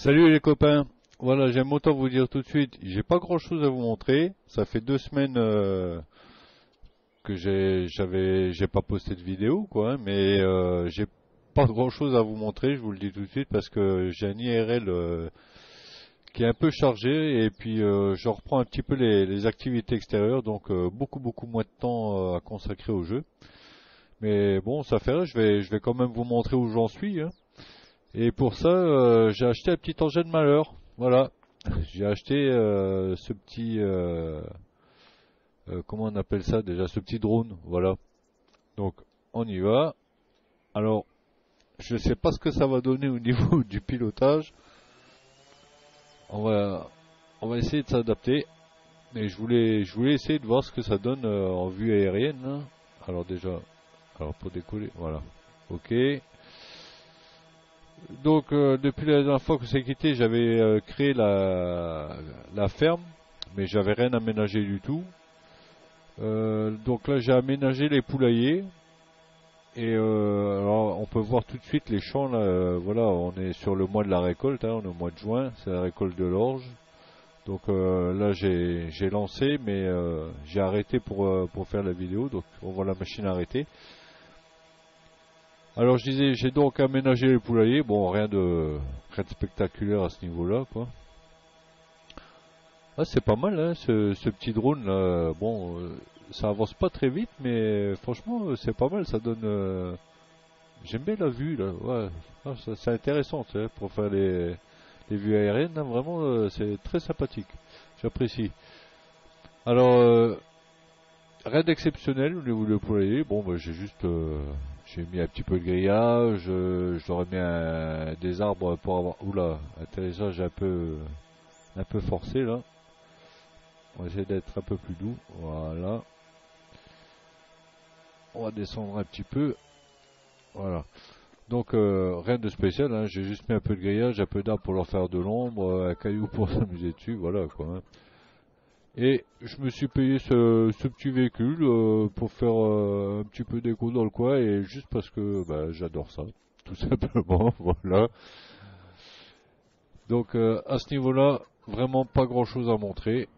Salut les copains. Voilà, j'aime autant vous dire tout de suite, j'ai pas grand chose à vous montrer. Ça fait 2 semaines que j'ai pas posté de vidéo quoi, hein, mais j'ai pas grand chose à vous montrer, je vous le dis tout de suite parce que j'ai un IRL qui est un peu chargé et puis je reprends un petit peu les activités extérieures, donc beaucoup moins de temps à consacrer au jeu. Mais bon, ça fait rien, je vais quand même vous montrer où j'en suis, hein. Et pour ça, j'ai acheté un petit engin de malheur. Voilà. J'ai acheté ce petit, comment on appelle ça déjà, ce petit drone. Voilà. Donc, on y va. Alors, je ne sais pas ce que ça va donner au niveau du pilotage. On va, on va essayer de s'adapter. Mais je voulais essayer de voir ce que ça donne en vue aérienne, hein. Alors déjà, alors pour décoller, voilà. Ok. Donc depuis la dernière fois que c'est quitté, j'avais créé la ferme, mais j'avais rien aménagé du tout. Donc là j'ai aménagé les poulaillers et alors on peut voir tout de suite les champs là. Voilà, on est sur le mois de la récolte, hein, on est au mois de juin, c'est la récolte de l'orge. Donc là j'ai lancé, mais j'ai arrêté pour faire la vidéo. Donc on voit la machine arrêtée. Alors je disais, j'ai donc aménagé les poulaillers. Bon, rien de spectaculaire à ce niveau-là, quoi. Ah, c'est pas mal, hein, ce petit drone là. Bon, ça avance pas très vite, mais franchement, c'est pas mal. Ça donne. J'aime bien la vue là. Ouais, ah, c'est intéressant, tu sais, pour faire les vues aériennes. Hein, vraiment, c'est très sympathique. J'apprécie. Alors, rien d'exceptionnel au niveau du poulailler. Bon, bah, j'ai mis un petit peu de grillage. J'aurais mis des arbres pour avoir. Oula, atterrissage un peu forcé là. On va essayer d'être un peu plus doux. Voilà. On va descendre un petit peu. Voilà. Donc rien de spécial, hein. J'ai juste mis un peu de grillage, un peu d'arbres pour leur faire de l'ombre, un caillou pour s'amuser dessus, voilà quoi, hein. Et je me suis payé ce petit véhicule pour faire un petit peu d'écho dans le coin et juste parce que bah, j'adore ça, tout simplement, voilà. Donc à ce niveau-là, vraiment pas grand-chose à montrer.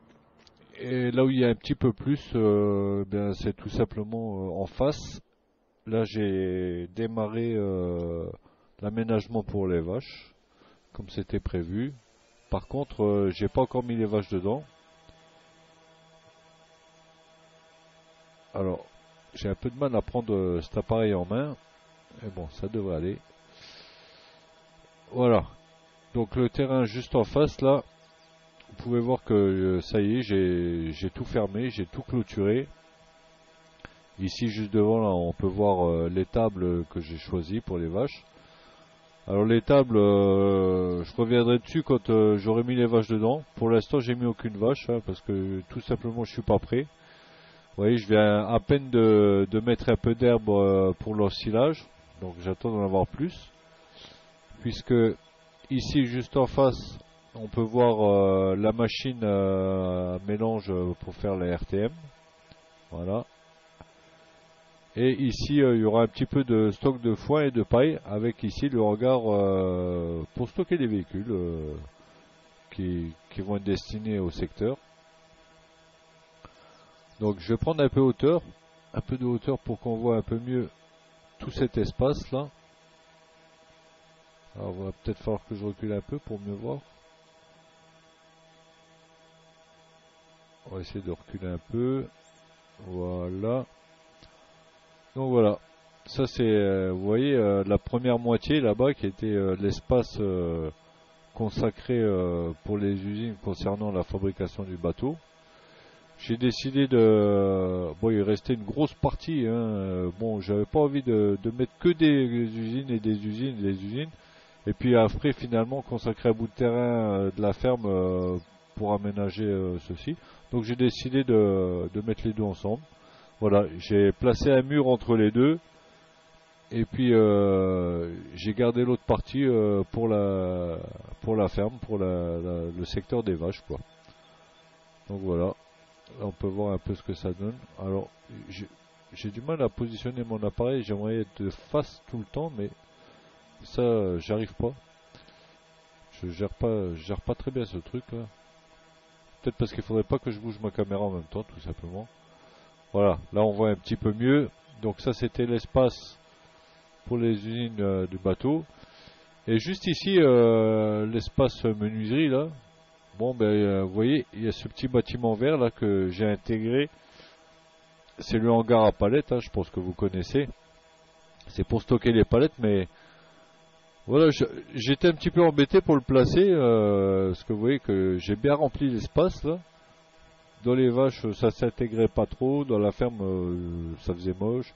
Et là où il y a un petit peu plus, ben, c'est tout simplement en face. Là, j'ai démarré l'aménagement pour les vaches, comme c'était prévu. Par contre, j'ai pas encore mis les vaches dedans. Alors, j'ai un peu de mal à prendre cet appareil en main, mais bon, ça devrait aller. Voilà. Donc le terrain juste en face, là, vous pouvez voir que ça y est, j'ai tout fermé, j'ai tout clôturé. Ici, juste devant, là, on peut voir les tables que j'ai choisies pour les vaches. Alors les tables, je reviendrai dessus quand j'aurai mis les vaches dedans. Pour l'instant, j'ai mis aucune vache, hein, parce que tout simplement, je suis pas prêt. Vous voyez, je viens à peine de mettre un peu d'herbe pour leur silage, donc j'attends d'en avoir plus. Puisque ici, juste en face, on peut voir la machine mélange pour faire la RTM. Voilà. Et ici, il y aura un petit peu de stock de foin et de paille, avec ici le hangar pour stocker les véhicules qui vont être destinés au secteur. Donc je vais prendre un peu de hauteur pour qu'on voit un peu mieux tout cet espace là. Alors il va peut-être falloir que je recule un peu pour mieux voir. On va essayer de reculer un peu. Voilà. Donc voilà. Ça c'est, vous voyez, la première moitié là-bas qui était l'espace consacré pour les usines concernant la fabrication du bateau. J'ai décidé de... Bon, il restait une grosse partie, hein. Bon, j'avais pas envie de mettre que des usines et des usines et des usines. Et puis après, finalement, consacrer un bout de terrain de la ferme pour aménager ceci. Donc j'ai décidé de mettre les deux ensemble. Voilà, j'ai placé un mur entre les deux. Et puis j'ai gardé l'autre partie pour la ferme, pour le secteur des vaches, quoi. Donc voilà. Là, on peut voir un peu ce que ça donne. Alors, j'ai du mal à positionner mon appareil. J'aimerais être de face tout le temps, mais ça, j'arrive pas. Je gère pas très bien ce truc là. Peut-être parce qu'il faudrait pas que je bouge ma caméra en même temps, tout simplement. Voilà, là on voit un petit peu mieux. Donc ça c'était l'espace pour les usines du bateau. Et juste ici, l'espace menuiserie là. Bon ben vous voyez, il y a ce petit bâtiment vert là que j'ai intégré. C'est le hangar à palettes, hein, je pense que vous connaissez. C'est pour stocker les palettes, mais voilà, j'étais un petit peu embêté pour le placer, parce que vous voyez que j'ai bien rempli l'espace là. Dans les vaches, ça s'intégrait pas trop. Dans la ferme, ça faisait moche.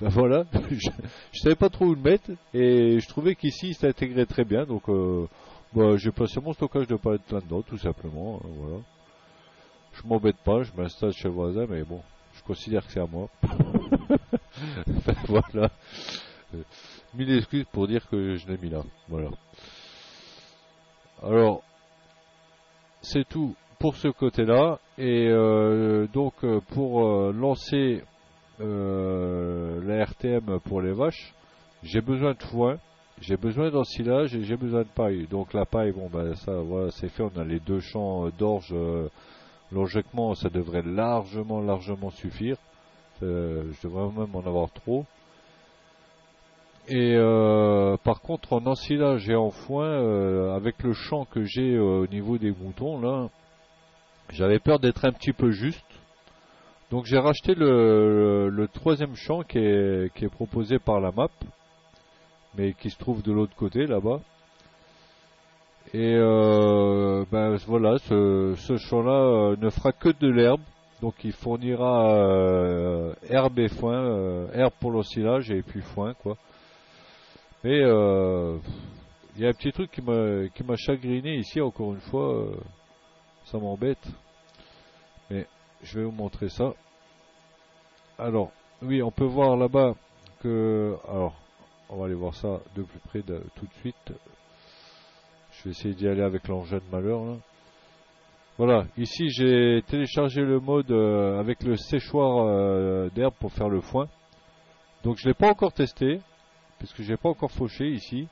Ben voilà, je savais pas trop où le mettre, et je trouvais qu'ici, il s'intégrait très bien. Donc, bah, j'ai placé mon stockage de palettes là-dedans, tout simplement. Hein, voilà. Je m'embête pas, je m'installe chez le voisin, mais bon, je considère que c'est à moi. Ben, voilà. 1000 excuses pour dire que je l'ai mis là. Voilà. Alors, c'est tout pour ce côté-là. Et donc, pour lancer la RTM pour les vaches, j'ai besoin de foin, j'ai besoin d'ensilage et j'ai besoin de paille. Donc la paille, bon ben ça, voilà, c'est fait. On a les 2 champs d'orge. Logiquement, ça devrait largement suffire. Je devrais même en avoir trop. Et par contre, en ensilage et en foin, avec le champ que j'ai au niveau des moutons, là, j'avais peur d'être un petit peu juste. Donc j'ai racheté le 3e champ qui est proposé par la map, mais qui se trouve de l'autre côté, là-bas. Et ben voilà, ce champ-là ne fera que de l'herbe. Donc il fournira herbe et foin, herbe pour l'ensilage et puis foin, quoi. Mais il y a un petit truc qui m'a chagriné ici, encore une fois, ça m'embête. Mais je vais vous montrer ça. Alors, oui, on peut voir là-bas que... Alors, on va aller voir ça de plus près tout de suite. Je vais essayer d'y aller avec l'engin de malheur, là. Voilà, ici j'ai téléchargé le mode avec le séchoir d'herbe pour faire le foin. Donc je ne l'ai pas encore testé, puisque j'ai pas encore fauché ici.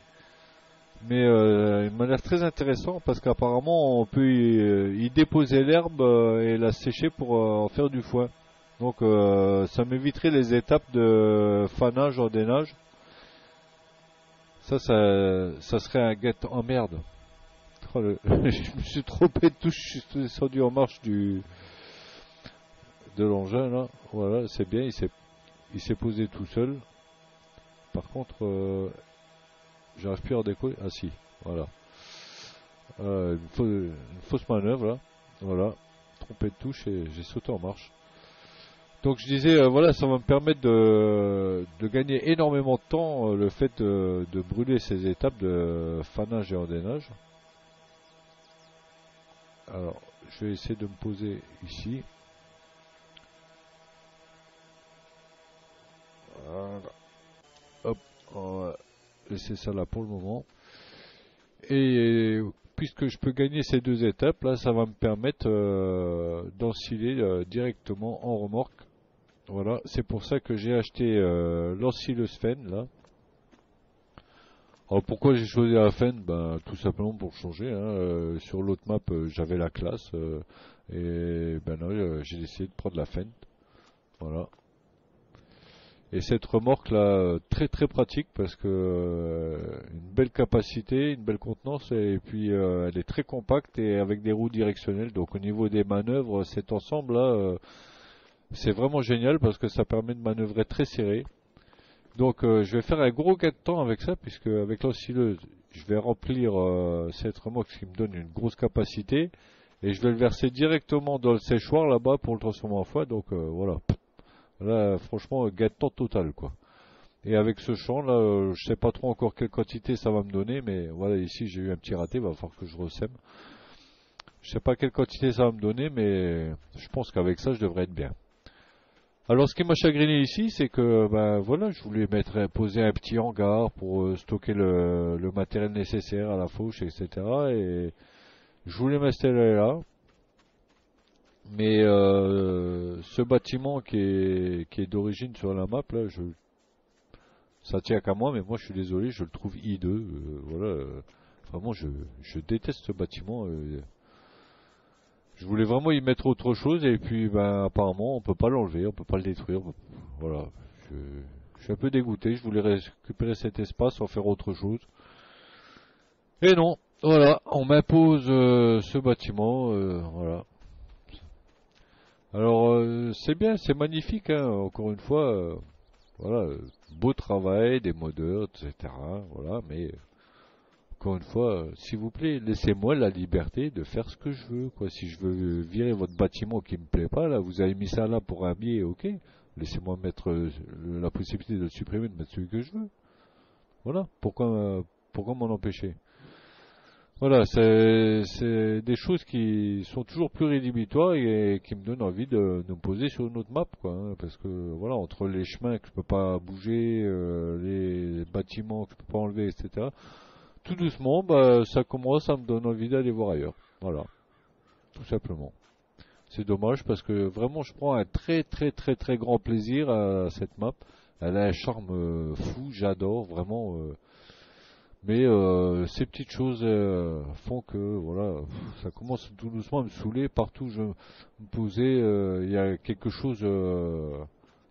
Mais il m'a l'air très intéressant parce qu'apparemment on peut y déposer l'herbe et la sécher pour en faire du foin. Donc ça m'éviterait les étapes de fanage, ordainage. Ça serait un get en merde. Oh, je me suis trompé de touche, je suis descendu en marche de l'engin là. Voilà, c'est bien, il s'est posé tout seul. Par contre, j'arrive plus à redécoller. Ah si, voilà. Une fausse manœuvre là. Voilà, trompé de touche et j'ai sauté en marche. Donc je disais, voilà, ça va me permettre de gagner énormément de temps, le fait de brûler ces étapes de fanage et ordainage. Alors, je vais essayer de me poser ici. Voilà. Hop, on va laisser ça là pour le moment. Et puisque je peux gagner ces 2 étapes, là, ça va me permettre d'ensiler directement en remorque. Voilà, c'est pour ça que j'ai acheté l'ensileuse Fenn, là. Alors pourquoi j'ai choisi la Fenn? Ben, tout simplement pour changer. Hein. Sur l'autre map, j'avais la classe. Et ben là, j'ai décidé de prendre la Fenn. Voilà. Et cette remorque là, très pratique parce que une belle capacité, une belle contenance et puis elle est très compacte et avec des roues directionnelles. Donc au niveau des manœuvres, cet ensemble là, c'est vraiment génial parce que ça permet de manœuvrer très serré. Donc je vais faire un gros gain de temps avec ça puisque avec l'ensileuse, je vais remplir cette remorque ce qui me donne une grosse capacité et je vais le verser directement dans le séchoir là-bas pour le transformer en foin. Donc voilà. Là, franchement, gain de temps total, quoi. Et avec ce champ, là, je sais pas trop encore quelle quantité ça va me donner, mais voilà, ici j'ai eu un petit raté, il va falloir que je ressème. Je sais pas quelle quantité ça va me donner, mais je pense qu'avec ça, je devrais être bien. Alors, ce qui m'a chagriné ici, c'est que, ben voilà, je voulais poser un petit hangar pour stocker le matériel nécessaire à la fauche, etc. Et je voulais m'installer là. Mais ce bâtiment qui est d'origine sur la map, là, ça tient qu'à moi, mais moi je suis désolé, je le trouve hideux. Voilà, Vraiment, je déteste ce bâtiment. Je voulais vraiment y mettre autre chose et puis ben apparemment on peut pas l'enlever, on peut pas le détruire. Voilà, je, je suis un peu dégoûté. Je voulais récupérer cet espace, en faire autre chose. Et non, voilà, on m'impose ce bâtiment. Voilà. Alors c'est bien, c'est magnifique. Hein, encore une fois, voilà, beau travail, des modeurs, etc. Voilà, mais encore une fois, s'il vous plaît, laissez-moi la liberté de faire ce que je veux, quoi. Si je veux virer votre bâtiment qui me plaît pas, là, vous avez mis ça là pour un billet, ok. Laissez-moi mettre la possibilité de le supprimer, de mettre celui que je veux. Voilà. Pourquoi m'en empêcher? Voilà, c'est des choses qui sont toujours plus rédhibitoires et qui me donnent envie de me poser sur une autre map, quoi. Hein, parce que voilà, entre les chemins que je peux pas bouger, les bâtiments que je peux pas enlever, etc. Tout doucement, bah, ça commence à me donner envie d'aller voir ailleurs. Voilà, tout simplement. C'est dommage parce que vraiment je prends un très très très très grand plaisir à cette map. Elle a un charme fou, j'adore vraiment. Mais ces petites choses font que voilà, ça commence tout doucement à me saouler. Partout où je me posais, il y a quelque chose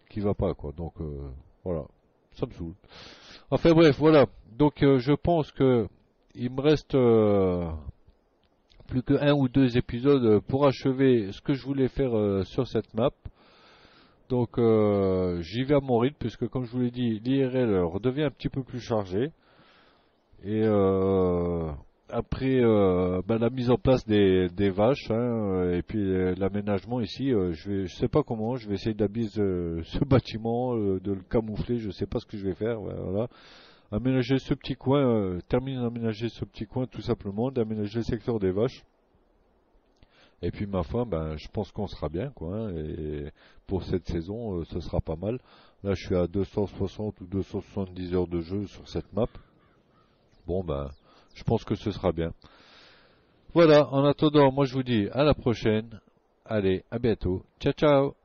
qui va pas quoi. Donc voilà, ça me saoule. Enfin bref, voilà. Donc je pense que il me reste plus que un ou deux épisodes pour achever ce que je voulais faire sur cette map. Donc j'y vais à mon rythme puisque comme je vous l'ai dit, l'IRL redevient un petit peu plus chargé. Et après ben, la mise en place des vaches hein, et puis l'aménagement ici, je sais pas comment, je vais essayer d'habiller ce bâtiment, de le camoufler, je sais pas ce que je vais faire. Voilà. Aménager ce petit coin, terminer d'aménager ce petit coin tout simplement, d'aménager le secteur des vaches. Et puis ma foi, ben je pense qu'on sera bien quoi. Hein, et pour cette saison, ce sera pas mal. Là, je suis à 260 ou 270 heures de jeu sur cette map. Bon ben, je pense que ce sera bien. Voilà. En attendant, moi je vous dis à la prochaine. Allez, à bientôt. Ciao ciao.